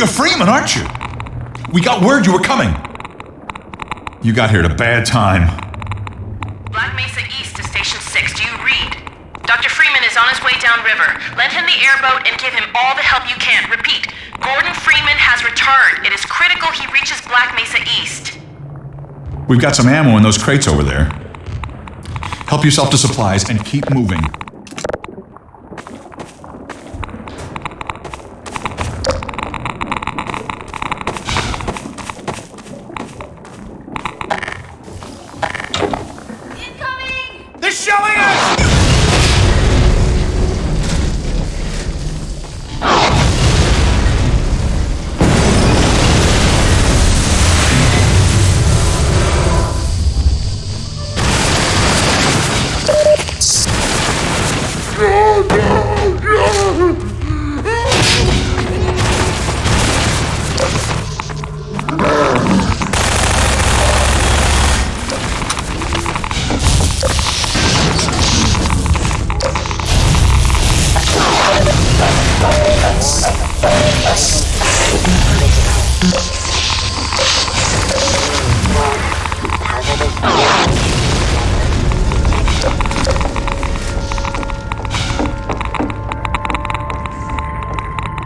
Dr. Freeman, aren't you? We got word you were coming. You got here at a bad time. Black Mesa East to Station 6. Do you read? Dr. Freeman is on his way downriver. Lend him the airboat and give him all the help you can. Repeat, Gordon Freeman has returned. It is critical he reaches Black Mesa East. We've got some ammo in those crates over there. Help yourself to supplies and keep moving. They're showing us!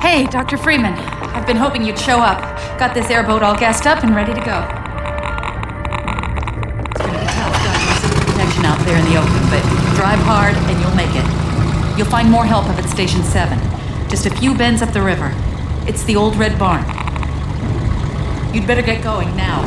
Hey, Dr. Freeman. I've been hoping you'd show up. Got this airboat all gassed up and ready to go. It's gonna be tough dodging civil protection out there in the open, but drive hard and you'll make it. You'll find more help up at Station 7. Just a few bends up the river. It's the old red barn. You'd better get going now.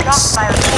off by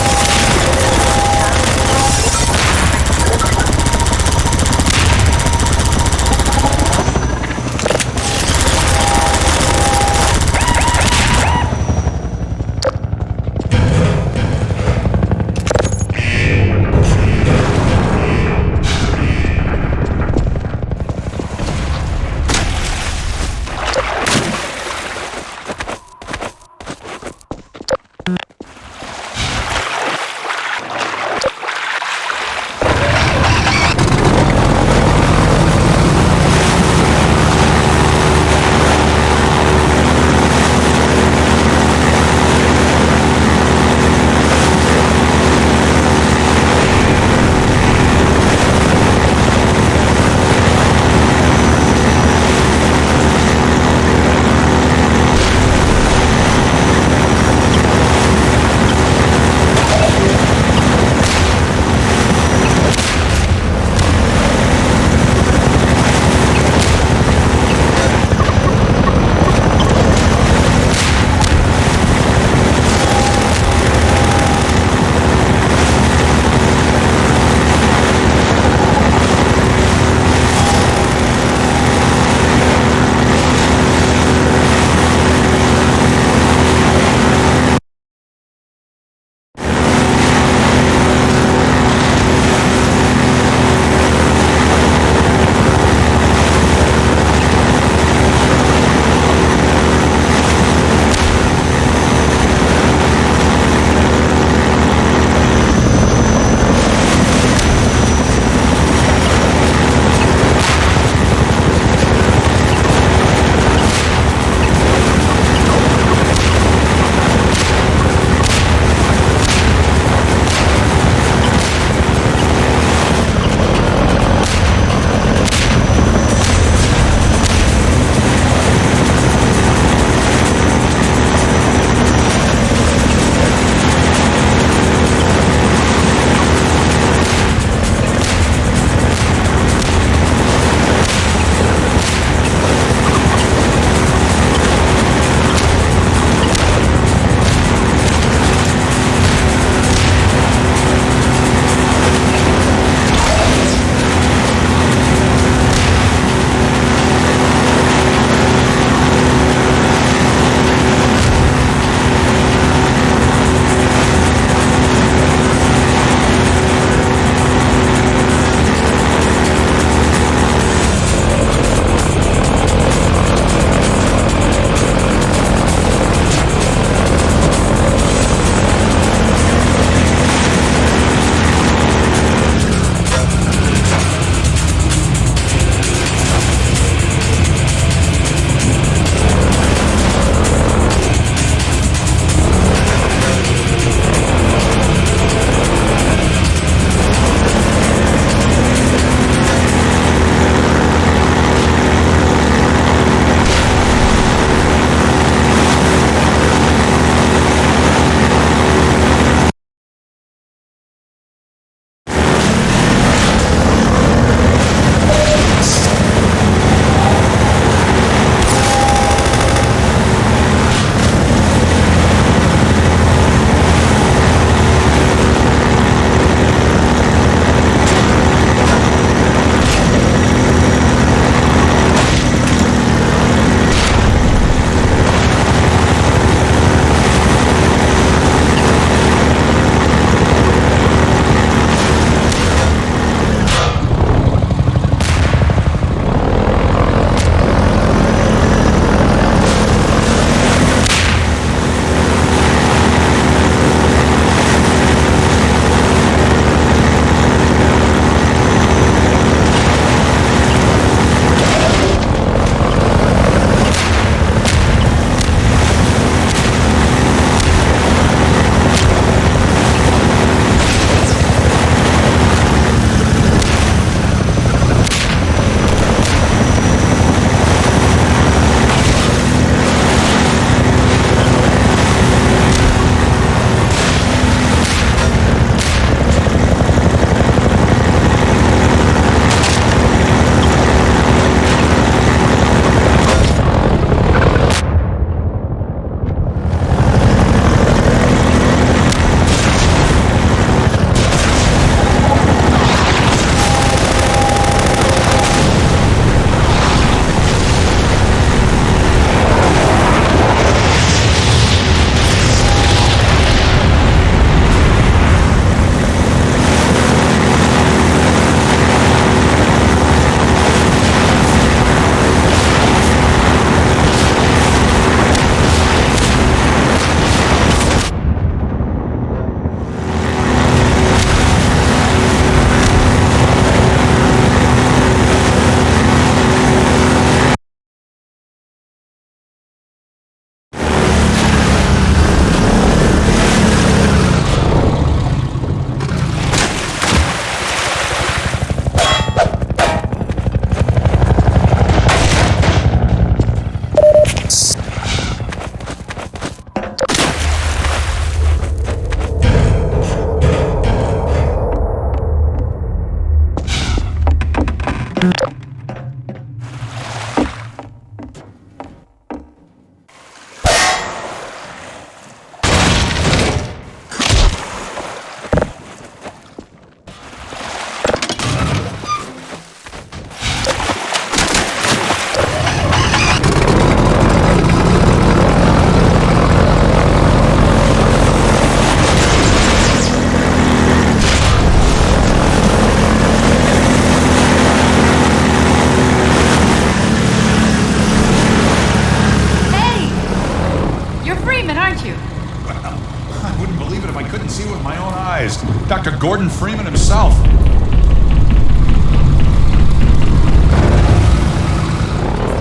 wouldn't believe it if I couldn't see it with my own eyes. Dr. Gordon Freeman himself. Just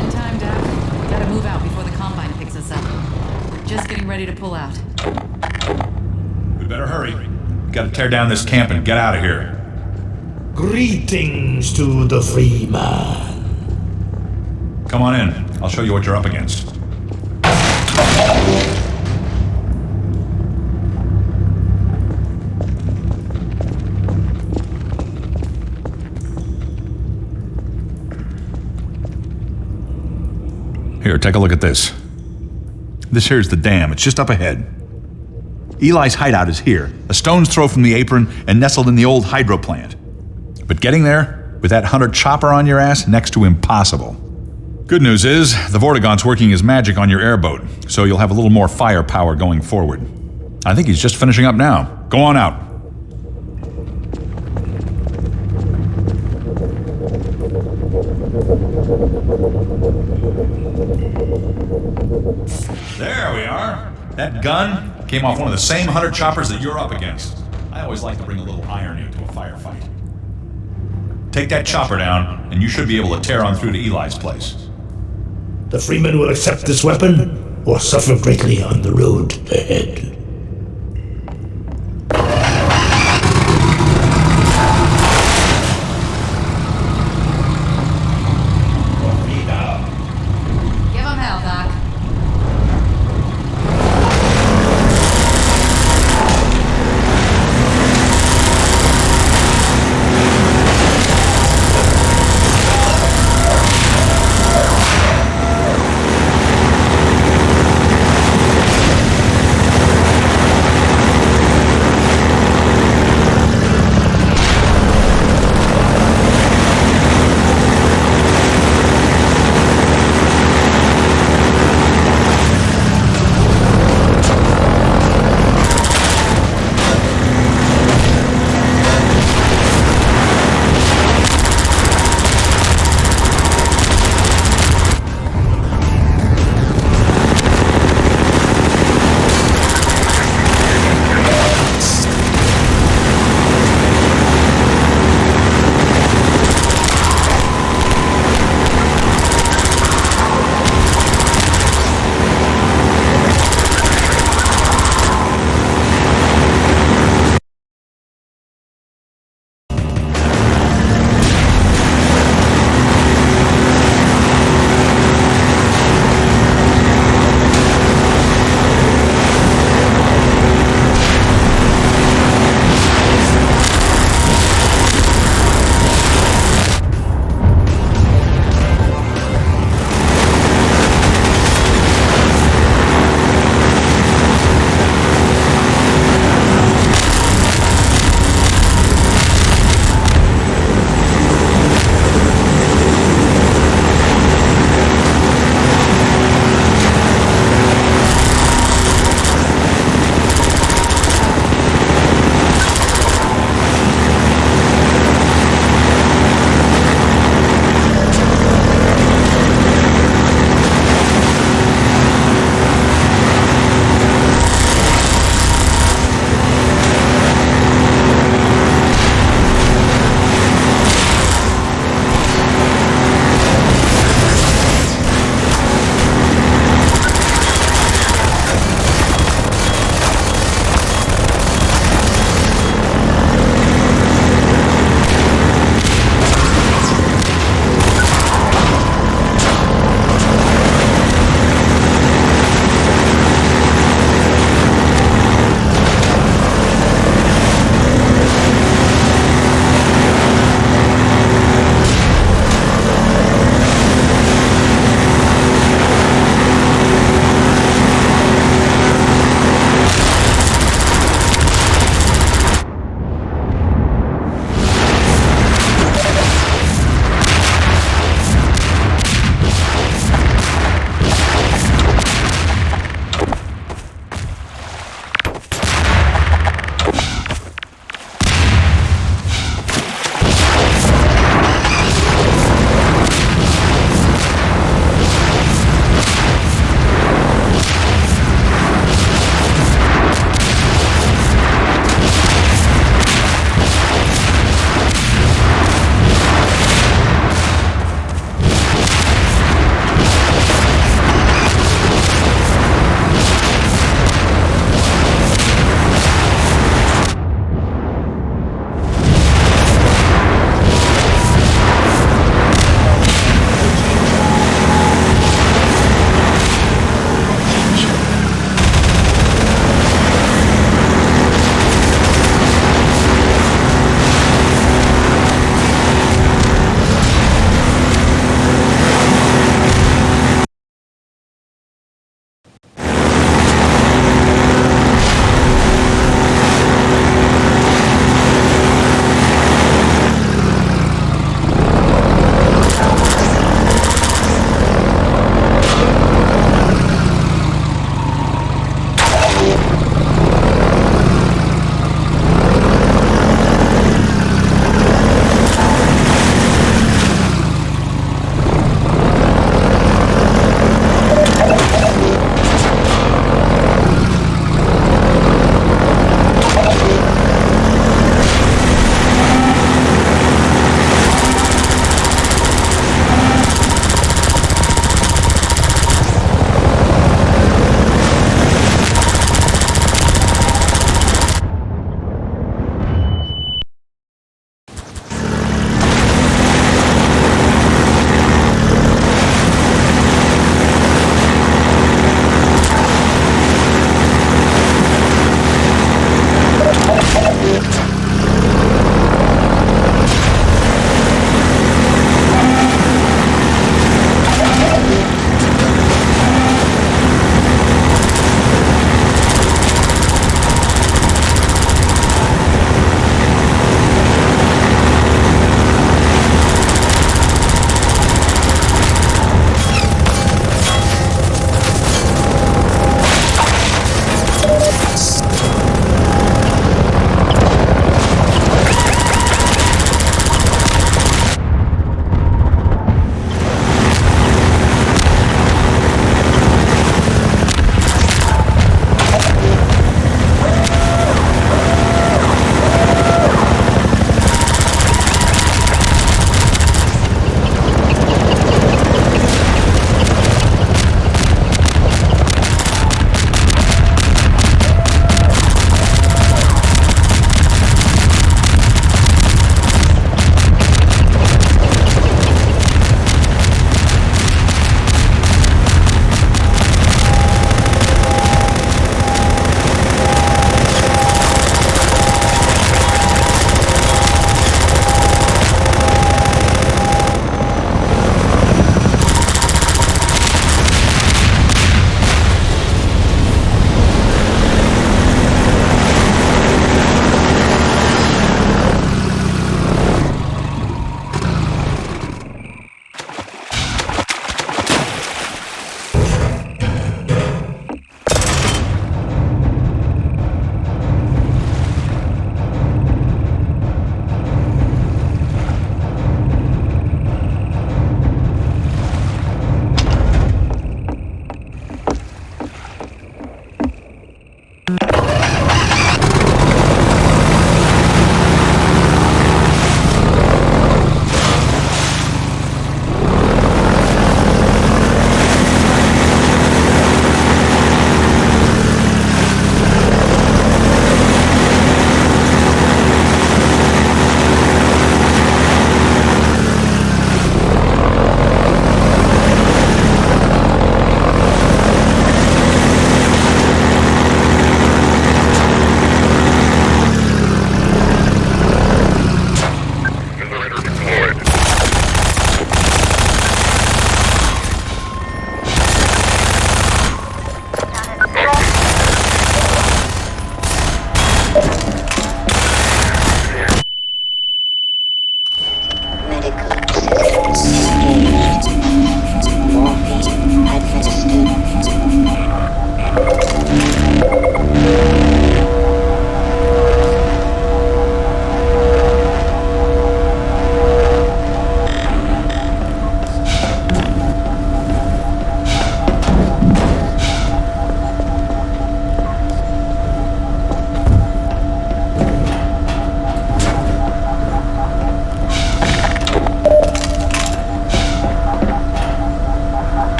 in time, Doc. Gotta move out before the Combine picks us up. We're just getting ready to pull out. We better hurry. Gotta tear down this camp and get out of here. Greetings to the free man. Come on in. I'll show you what you're up against. Here, take a look at this. This here's the dam. It's just up ahead. Eli's hideout is here, a stone's throw from the apron and nestled in the old hydro plant. But getting there, with that hunter chopper on your ass, next to impossible. Good news is, the Vortigaunt's working his magic on your airboat, so you'll have a little more firepower going forward. I think he's just finishing up now. Go on out. There we are. That gun came off one of the same hunter choppers that you're up against. I always like to bring a little irony to a firefight. Take that chopper down, and you should be able to tear on through to Eli's place. The freeman will accept this weapon or suffer greatly on the road ahead. Give him hell, Doc.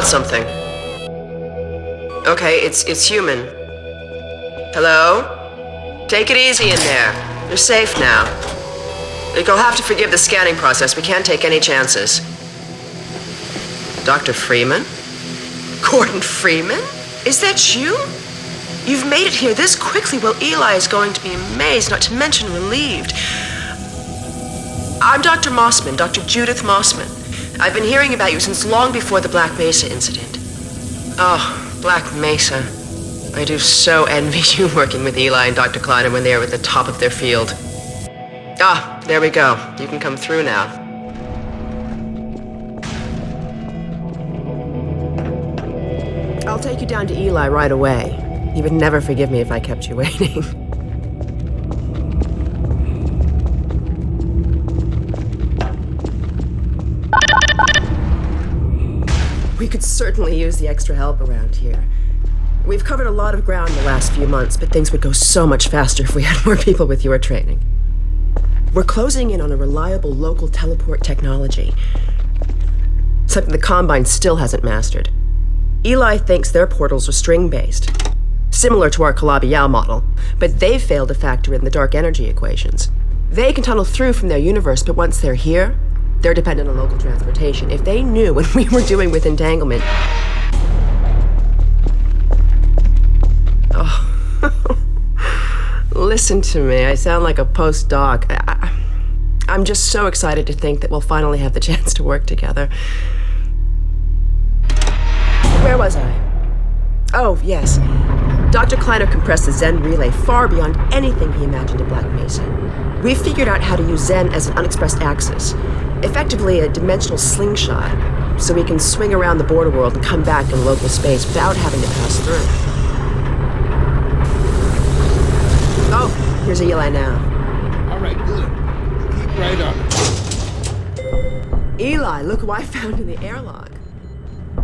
something. Okay, it's human. Hello? Take it easy in there. You're safe now. You'll have to forgive the scanning process. We can't take any chances. Dr. Freeman? Gordon Freeman? Is that you? You've made it here this quickly. Well, Eli is going to be amazed, not to mention relieved. I'm Dr. Mossman, Dr. Judith Mossman. I've been hearing about you since long before the Black Mesa incident. Oh, Black Mesa. I do so envy you working with Eli and Dr. Kleiner when they were at the top of their field. Ah, there we go. You can come through now. I'll take you down to Eli right away. He would never forgive me if I kept you waiting. We could certainly use the extra help around here. We've covered a lot of ground in the last few months, but things would go so much faster if we had more people with your training. We're closing in on a reliable local teleport technology. Something the Combine still hasn't mastered. Eli thinks their portals are string-based, similar to our Calabi-Yau model, but they've failed to factor in the dark energy equations. They can tunnel through from their universe, but once they're here, they're dependent on local transportation. If they knew what we were doing with entanglement... Oh. Listen to me. I sound like a postdoc. I'm just so excited to think that we'll finally have the chance to work together. Where was I? Oh, yes. Dr. Kleiner compressed the Zen relay far beyond anything he imagined at Black Mesa. We figured out how to use Zen as an unexpressed axis, effectively a dimensional slingshot, so we can swing around the border world and come back in local space without having to pass through. Oh, here's Eli now. All right, good. Keep right on. Eli, look who I found in the airlock.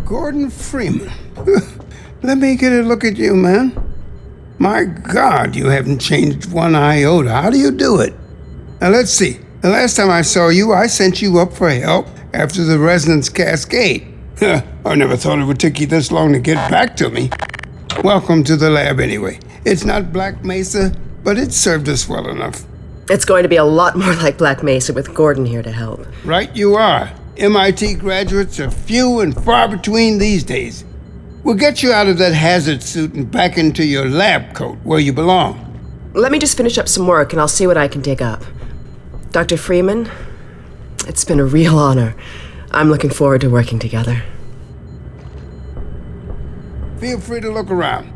Gordon Freeman. Let me get a look at you, man. My God, you haven't changed one iota. How do you do it? Now, let's see. The last time I saw you, I sent you up for help after the resonance cascade. I never thought it would take you this long to get back to me. Welcome to the lab, anyway. It's not Black Mesa, but it served us well enough. It's going to be a lot more like Black Mesa with Gordon here to help. Right you are. MIT graduates are few and far between these days. We'll get you out of that hazard suit and back into your lab coat where you belong. Let me just finish up some work and I'll see what I can dig up. Dr. Freeman, it's been a real honor. I'm looking forward to working together. Feel free to look around.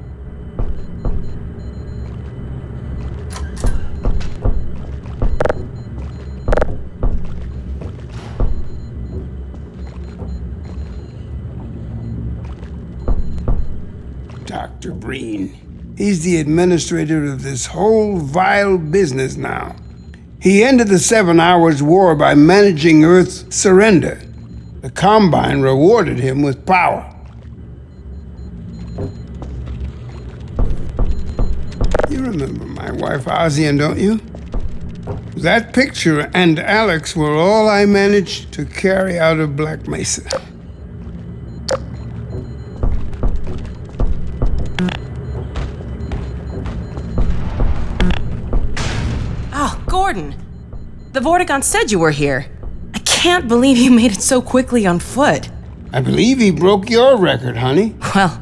Dr. Breen. He's the administrator of this whole vile business now. He ended the 7 Hours War by managing Earth's surrender. The Combine rewarded him with power. You remember my wife Ozian, don't you? That picture and Alex were all I managed to carry out of Black Mesa. Gordon, the Vortigaunt said you were here. I can't believe you made it so quickly on foot. I believe he broke your record, honey. Well,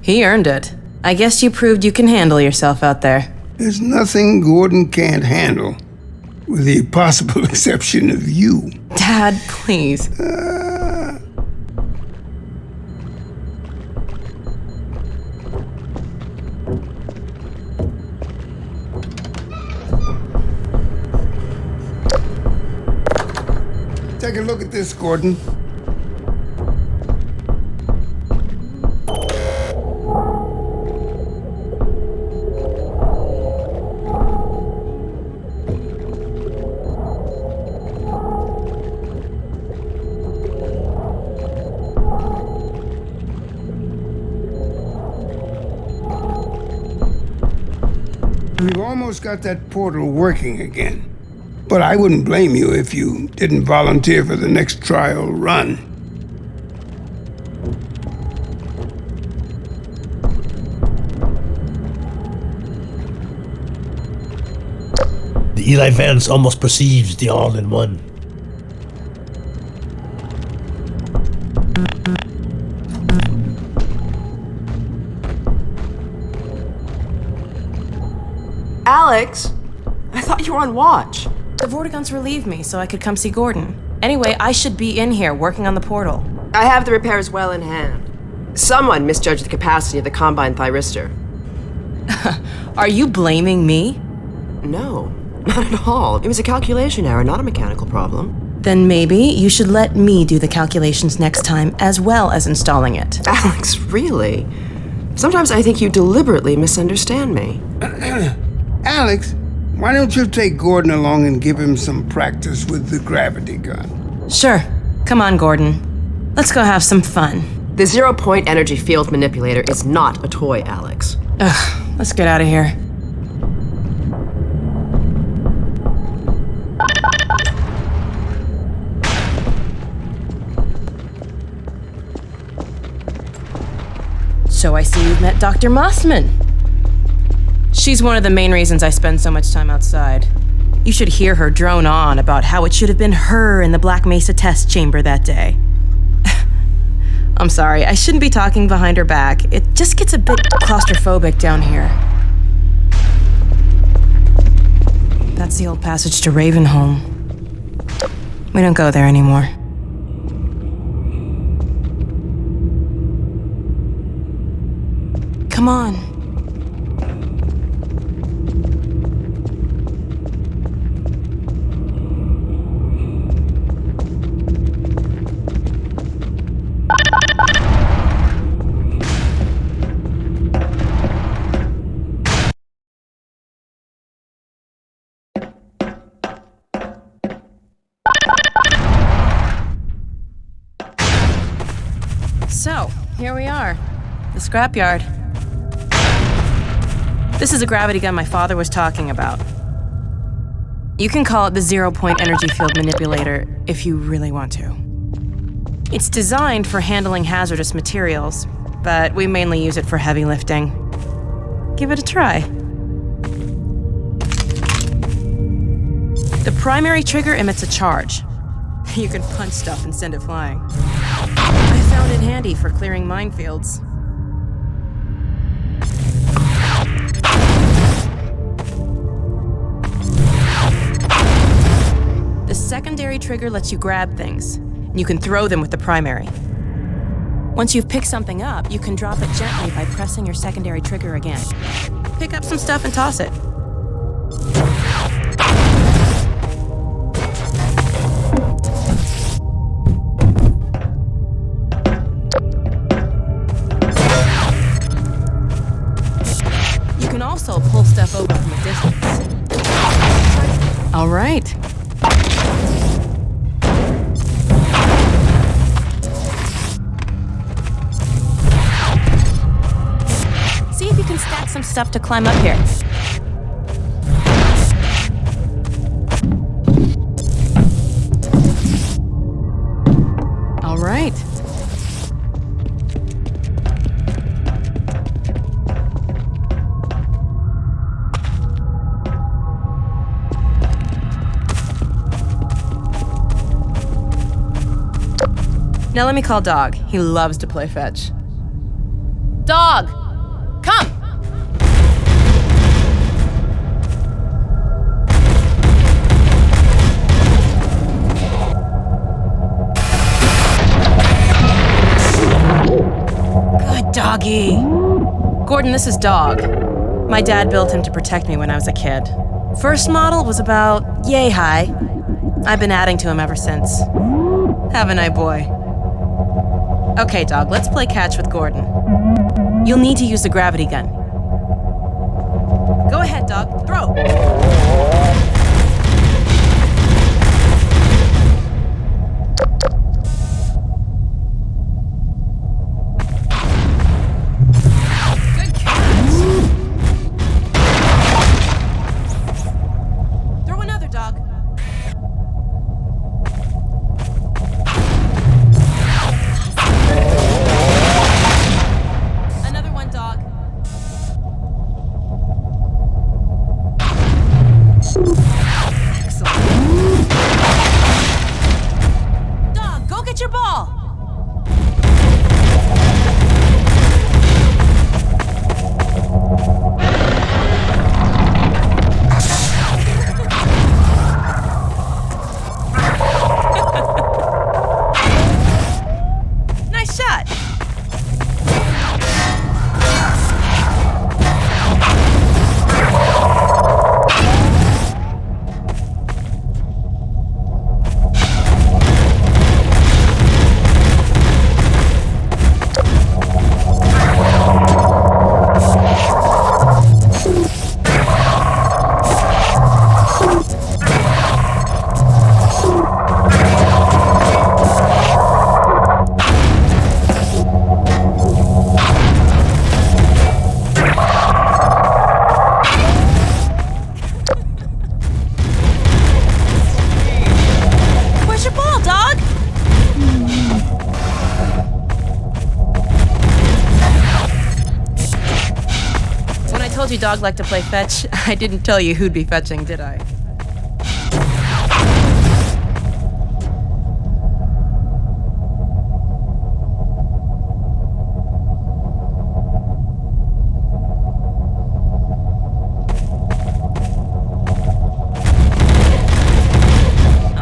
he earned it. I guess you proved you can handle yourself out there. There's nothing Gordon can't handle, with the possible exception of you. Dad, please. Take a look at this, Gordon. We've almost got that portal working again. But I wouldn't blame you if you didn't volunteer for the next trial run. Eli Vance almost perceives the all-in-one. Alex, I thought you were on watch. The Vortiguns relieved me so I could come see Gordon. Anyway, I should be in here working on the portal. I have the repairs well in hand. Someone misjudged the capacity of the Combine Thyristor. Are you blaming me? No, not at all. It was a calculation error, not a mechanical problem. Then maybe you should let me do the calculations next time as well as installing it. Alex, really? Sometimes I think you deliberately misunderstand me. Alex, why don't you take Gordon along and give him some practice with the gravity gun? Sure. Come on, Gordon. Let's go have some fun. The zero-point energy field manipulator is not a toy, Alex. Ugh, let's get out of here. So I see you've met Dr. Mossman. She's one of the main reasons I spend so much time outside. You should hear her drone on about how it should have been her in the Black Mesa test chamber that day. I'm sorry, I shouldn't be talking behind her back. It just gets a bit claustrophobic down here. That's the old passage to Ravenholm. We don't go there anymore. Come on. So, here we are. The scrapyard. This is a gravity gun my father was talking about. You can call it the zero-point energy field manipulator if you really want to. It's designed for handling hazardous materials, but we mainly use it for heavy lifting. Give it a try. The primary trigger emits a charge. You can punch stuff and send it flying. I found it handy for clearing minefields. The secondary trigger lets you grab things, and you can throw them with the primary. Once you've picked something up, you can drop it gently by pressing your secondary trigger again. Pick up some stuff and toss it. You can also pull stuff over from a distance. All right. See if you can stack some stuff to climb up here. All right. Now let me call Dog. He loves to play fetch. Dog! Come! Good doggy. Gordon, this is Dog. My dad built him to protect me when I was a kid. First model was about yay high. I've been adding to him ever since. Haven't I, boy? Okay, Dog, let's play catch with Gordon. You'll need to use the gravity gun. Go ahead, Dog. Throw! Good catch! Throw another, Dog. Another one, Dog. your dog liked to play fetch, I didn't tell you who'd be fetching, did I?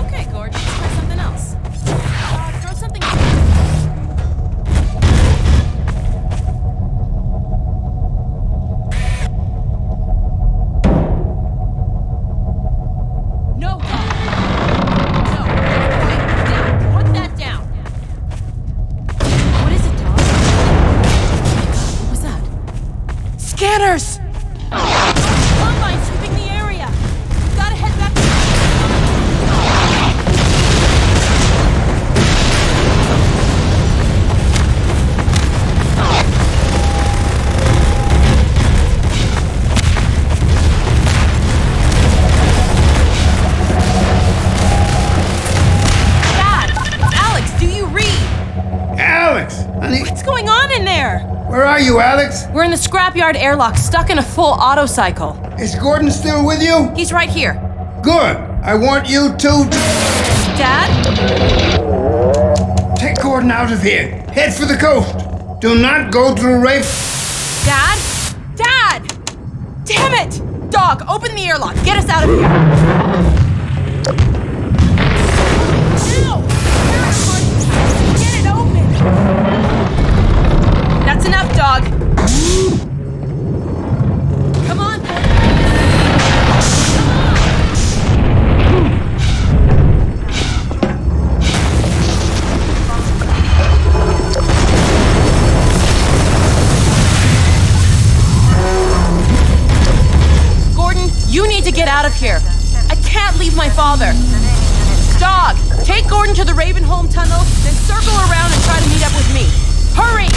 Okay, Gordon, let's try something else. Throw something. No, dog. No. Down. Put that down. What is it, dog? What was that? Scanners! Combine sweeping the area. Gotta head back. Dad! Alex, do you read? Alex! Honey, What's going on in there? where are you, Alex? We're in the scrapyard airlock, stuck in a full auto cycle. Is Gordon still with you? He's right here. Good. I want you to Dad? take Gordon out of here. Head for the coast. Do not go through Rafe. Dad? Dad! Damn it! Dog, open the airlock. Get us out of here. Now! Get it open! That's enough, dog. Come on, Gordon. Gordon, you need to get out of here. I can't leave my father. Dog, take Gordon to the Ravenholm tunnel, then circle around and try to meet up with me. Hurry!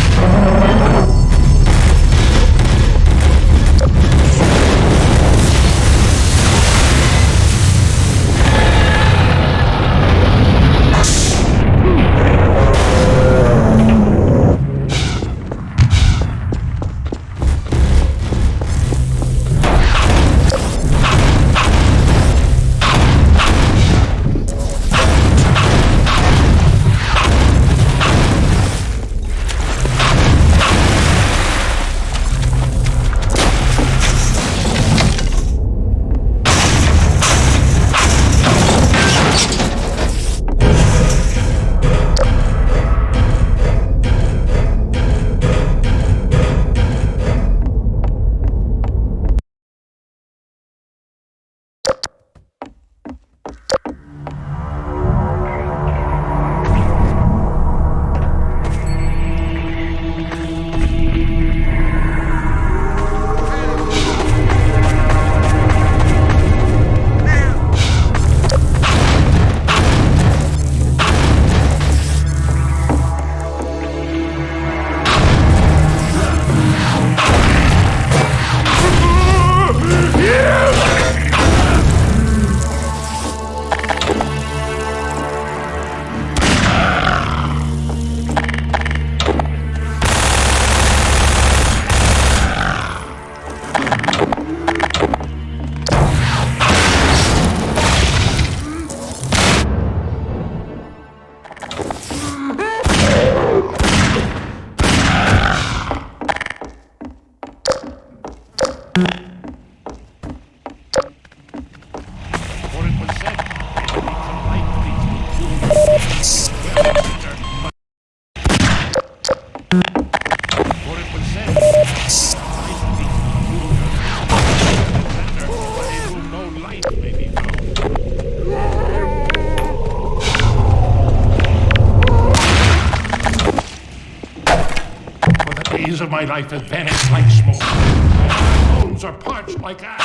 days of my life have vanished like smoke. My bones are parched like ash.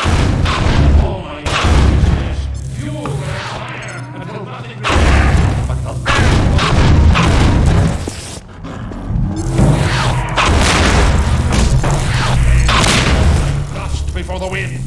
All my life is fuel and fire until nothing remains but the dust before the wind.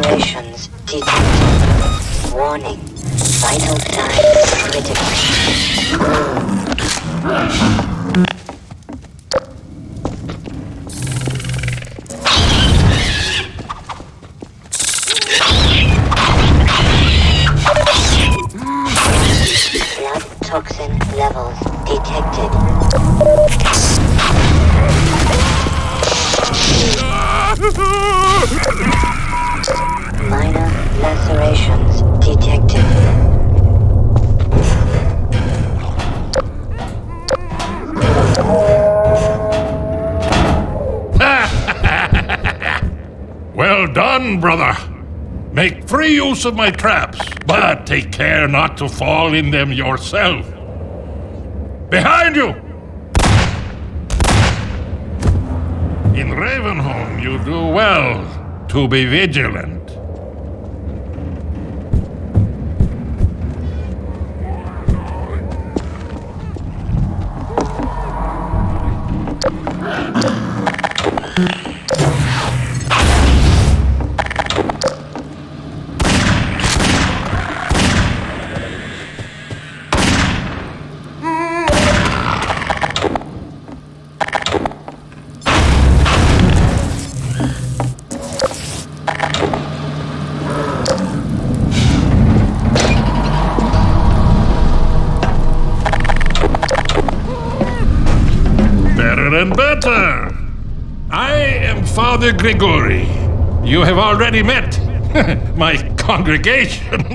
lacerations detected. Warning. Vital signs critical. Blood toxin levels detected. Minor lacerations detected. Well done, brother. Make free use of my traps, but take care not to fall in them yourself. Behind you! In Ravenholm, you do well to be vigilant. And better. I am Father Grigori. You have already met my congregation.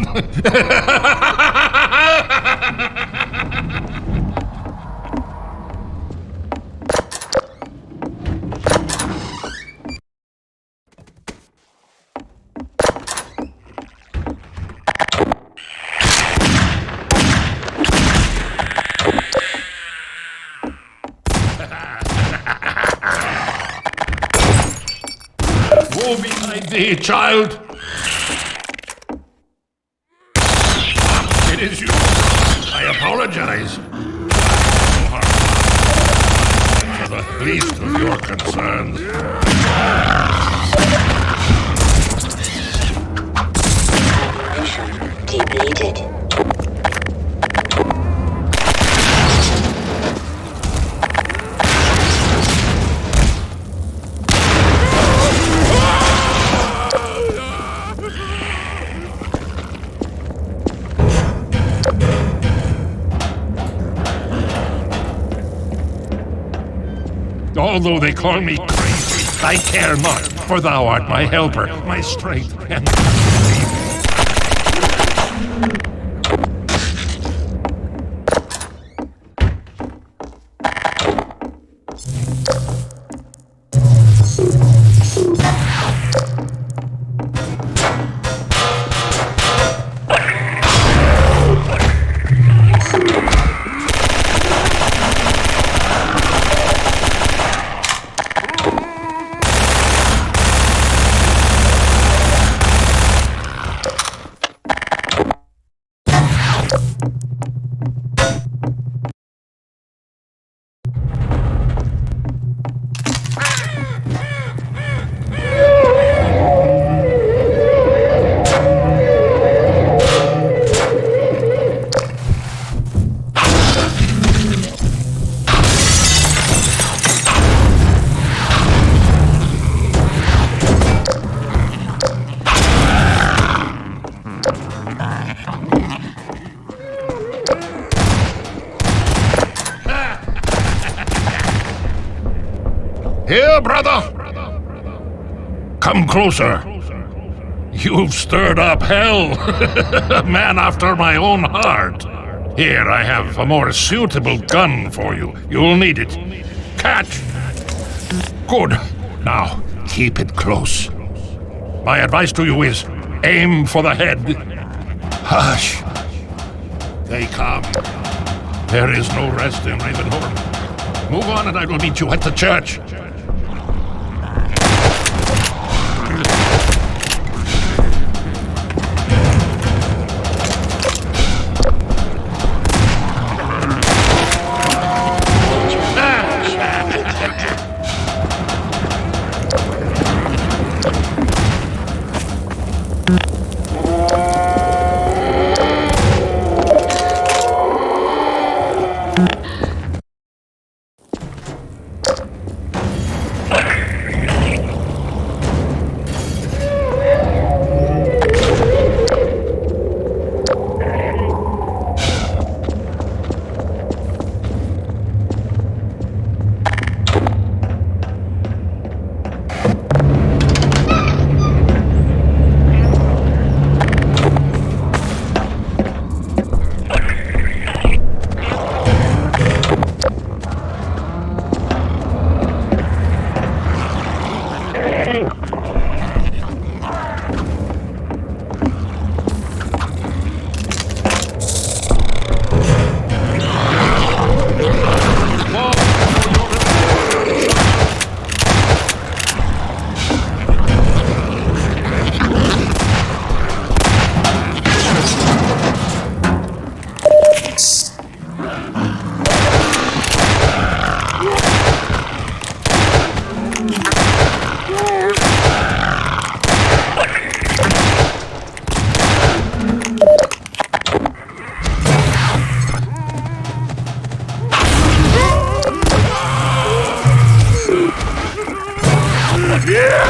Woe betide thee, child! It is you. I apologize. For the least of your concerns. Mission depleted. Although they call me crazy, I care not, for thou art my helper, my strength, and Here, brother! Come closer. You've stirred up hell. A man after my own heart. Here, I have a more suitable gun for you. You'll need it. Catch! Good. Now, keep it close. My advice to you is, aim for the head. Hush. They come. There is no rest in Ravenholm. Move on and I will meet you at the church. Detected.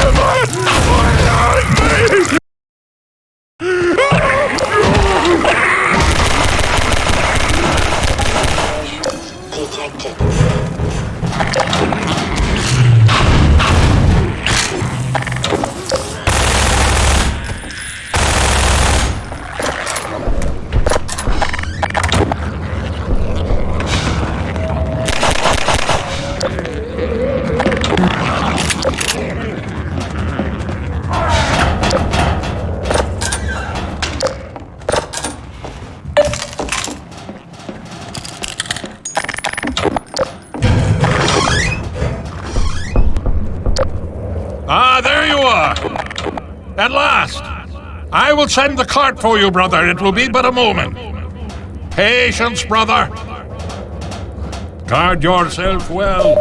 Ah, there you are. At last. I will send the cart for you, brother. It will be but a moment. Patience, brother. Guard yourself well.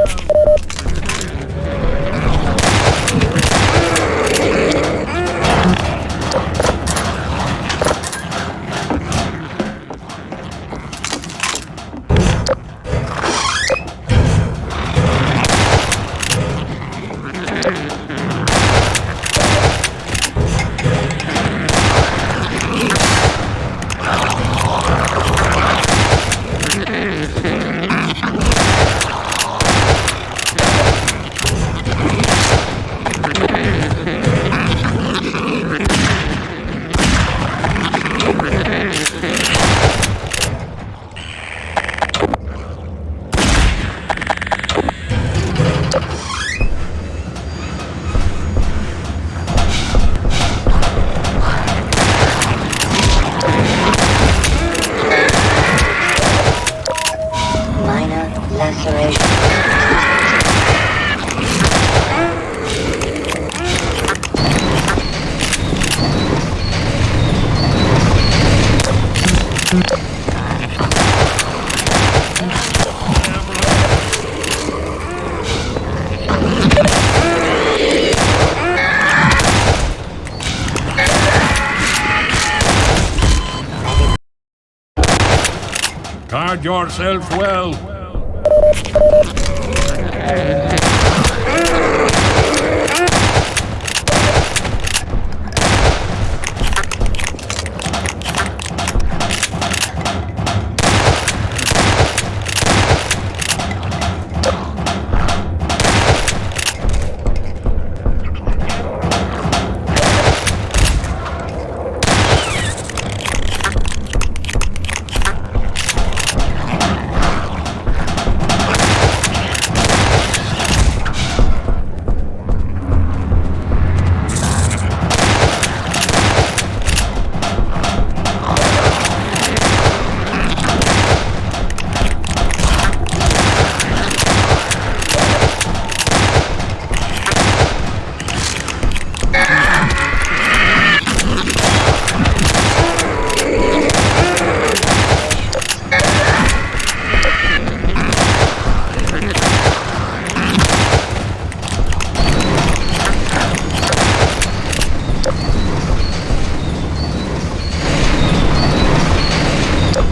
Guard yourself well.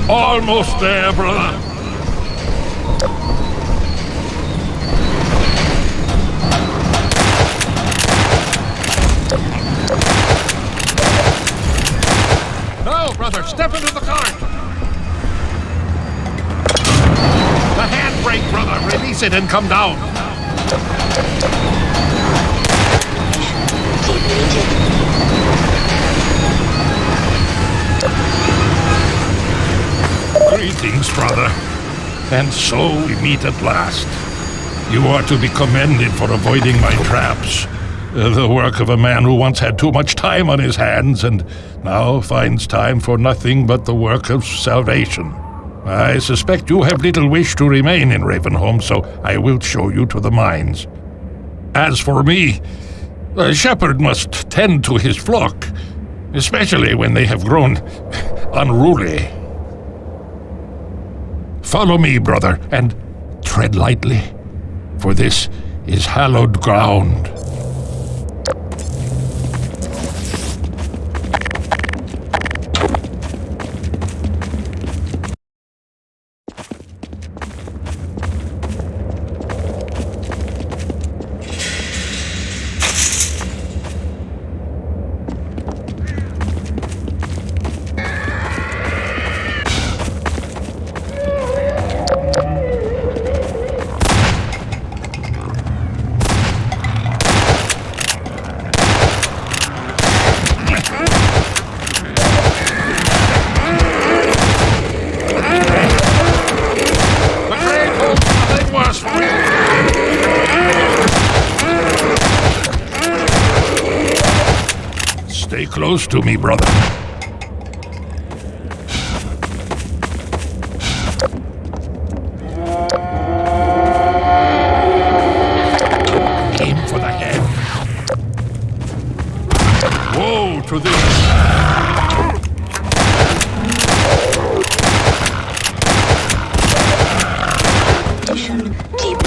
Almost there, brother. No, brother, step into the cart. The handbrake, brother. Release it and come down. Greetings, brother. And so we meet at last. You are to be commended for avoiding my traps. The work of a man who once had too much time on his hands and now finds time for nothing but the work of salvation. I suspect you have little wish to remain in Ravenholm, so I will show you to the mines. As for me, a shepherd must tend to his flock, especially when they have grown unruly. Follow me, brother, and tread lightly, for this is hallowed ground. close to me, brother. Aim for the head. Woe to this. Mission deep.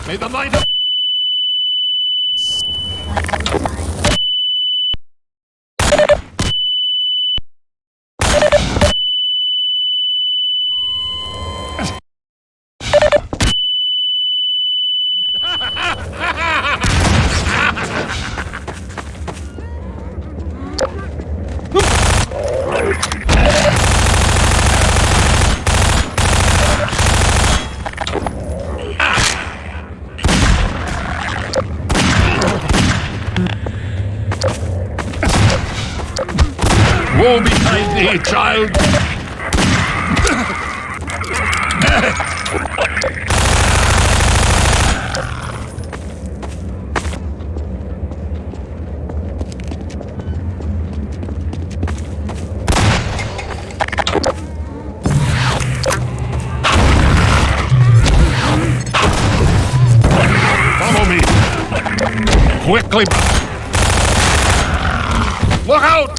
May the light of woe behind thee, child! Follow me! Quickly! Look out!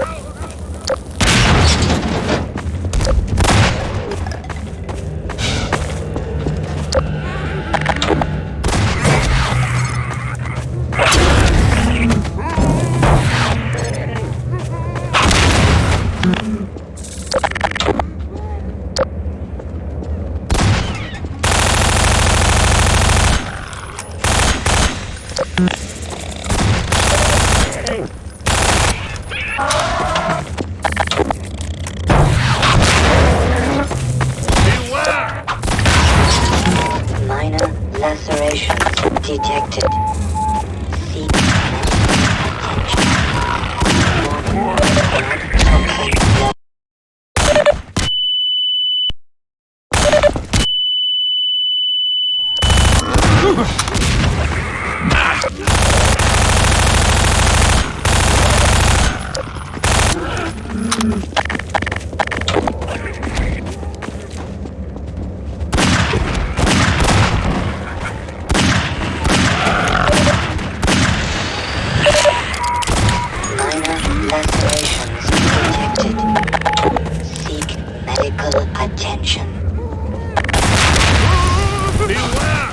Minor lacerations detected. Seek attention. Lacerations detected. Seek medical attention. Beware!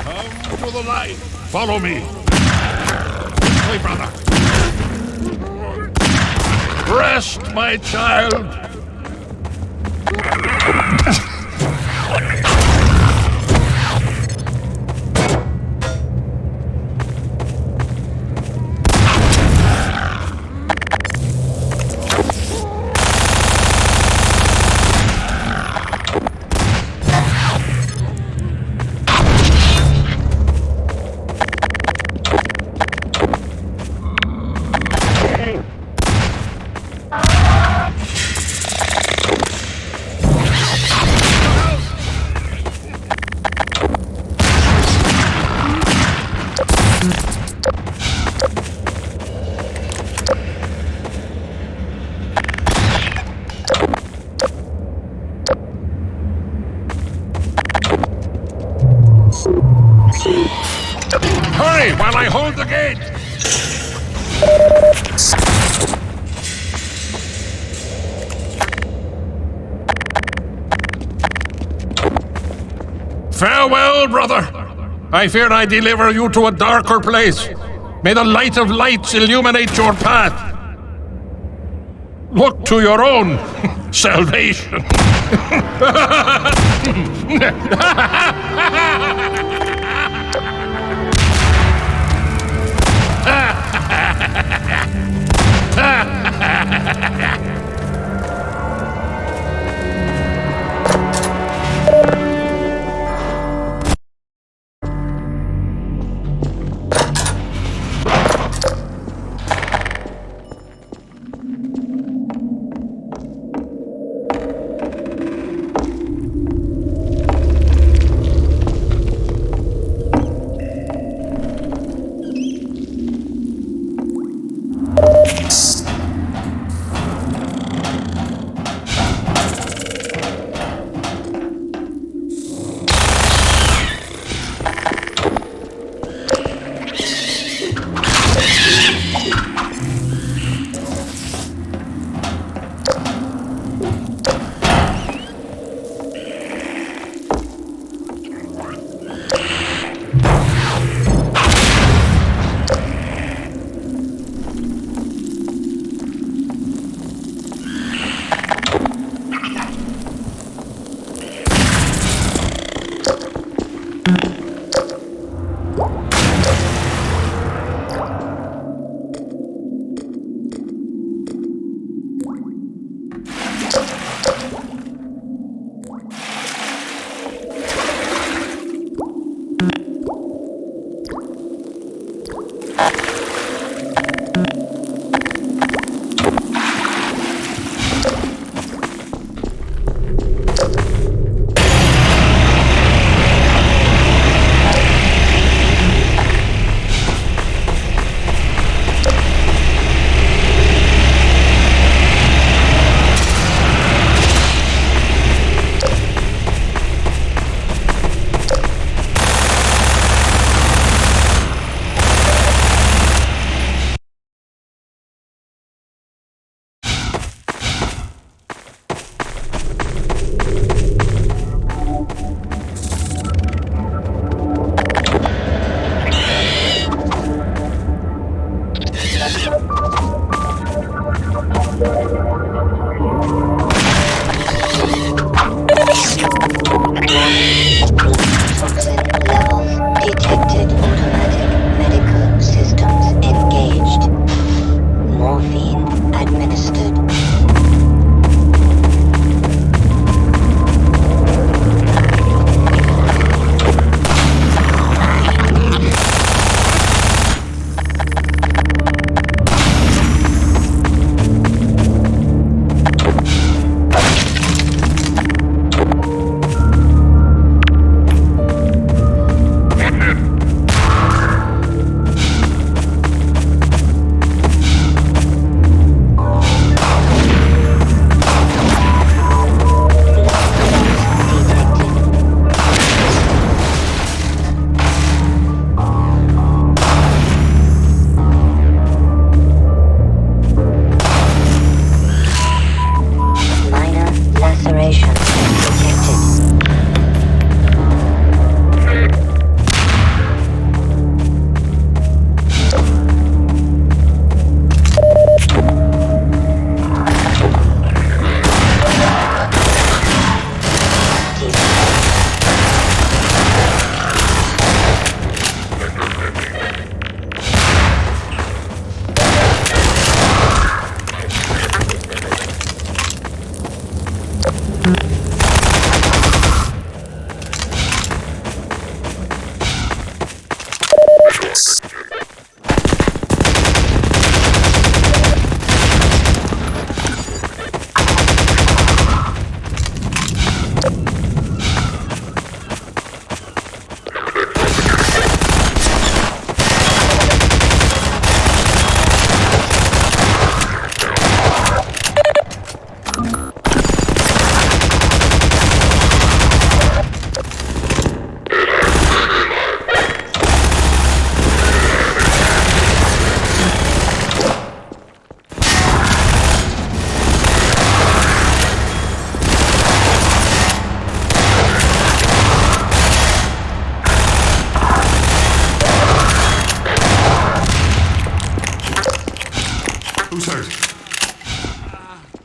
Come to the light. Follow me. Quickly, brother. Rest, my child. Hurry while I hold the gate! Farewell, brother. I fear I deliver you to a darker place. May the light of lights illuminate your path. Look to your own salvation.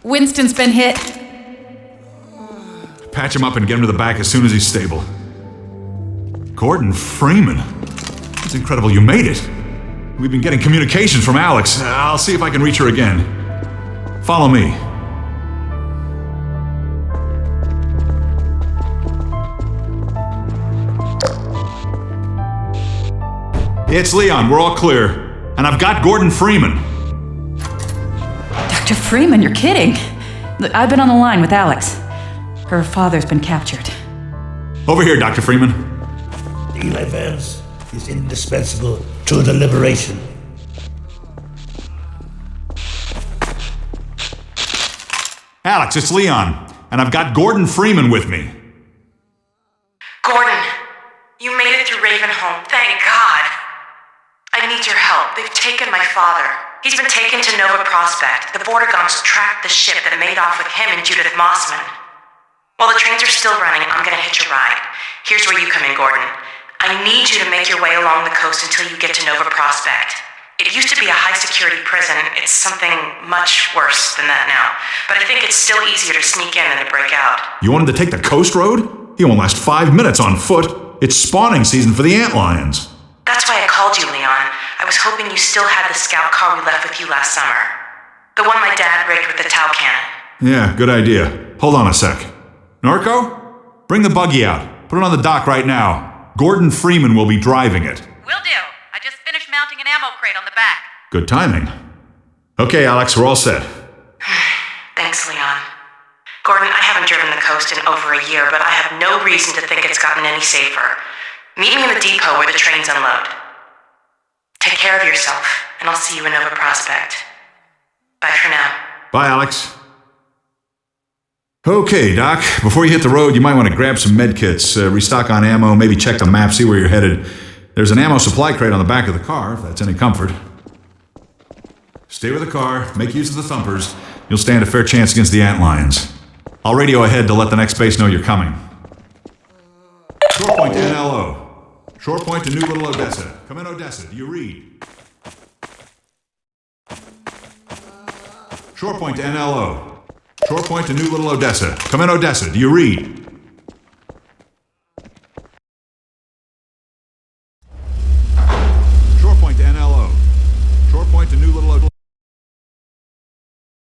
Winston's been hit. Patch him up and get him to the back as soon as he's stable. Gordon Freeman. It's incredible you made it. We've been getting communications from Alex. I'll see if I can reach her again. Follow me. It's Leon. We're all clear. And I've got Gordon Freeman. Dr. Freeman, you're kidding. Look, I've been on the line with Alex. Her father's been captured. Over here, Dr. Freeman. Eli Vance is indispensable to the liberation. Alex, it's Leon. And I've got Gordon Freeman with me. Gordon, you made it through Ravenholm. Thank God. I need your help. They've taken my father. He's been taken to Nova Prospect. The Vortigaunts tracked the ship that made off with him and Judith Mossman. While the trains are still running, I'm gonna hitch a ride. Here's where you come in, Gordon. I need you to make your way along the coast until you get to Nova Prospect. It used to be a high-security prison. It's something much worse than that now. But I think it's still easier to sneak in than to break out. You want him to take the coast road? He won't last 5 minutes on foot. It's spawning season for the antlions. That's why I called you, Leon. I was hoping you still had the scout car we left with you last summer. The one my dad rigged with the Tau cannon. Yeah, good idea. Hold on a sec. Norco? Bring the buggy out. Put it on the dock right now. Gordon Freeman will be driving it. Will do. I just finished mounting an ammo crate on the back. Good timing. Okay, Alex, we're all set. Thanks, Leon. Gordon, I haven't driven the coast in over a year, but I have no reason to think it's gotten any safer. Meet me in the depot where the trains unload. Take care of yourself, and I'll see you in Nova Prospect. Bye for now. Bye, Alex. Okay, Doc. Before you hit the road, you might want to grab some med kits, restock on ammo, maybe check the map, see where you're headed. There's an ammo supply crate on the back of the car, if that's any comfort. Stay with the car, make use of the thumpers. You'll stand a fair chance against the antlions. I'll radio ahead to let the next base know you're coming. Short point to NLO. Short point to New Little Odessa. Come in, Odessa. Do you read? Short point to NLO. Short point to New Little Odessa. Come in, Odessa. Do you read?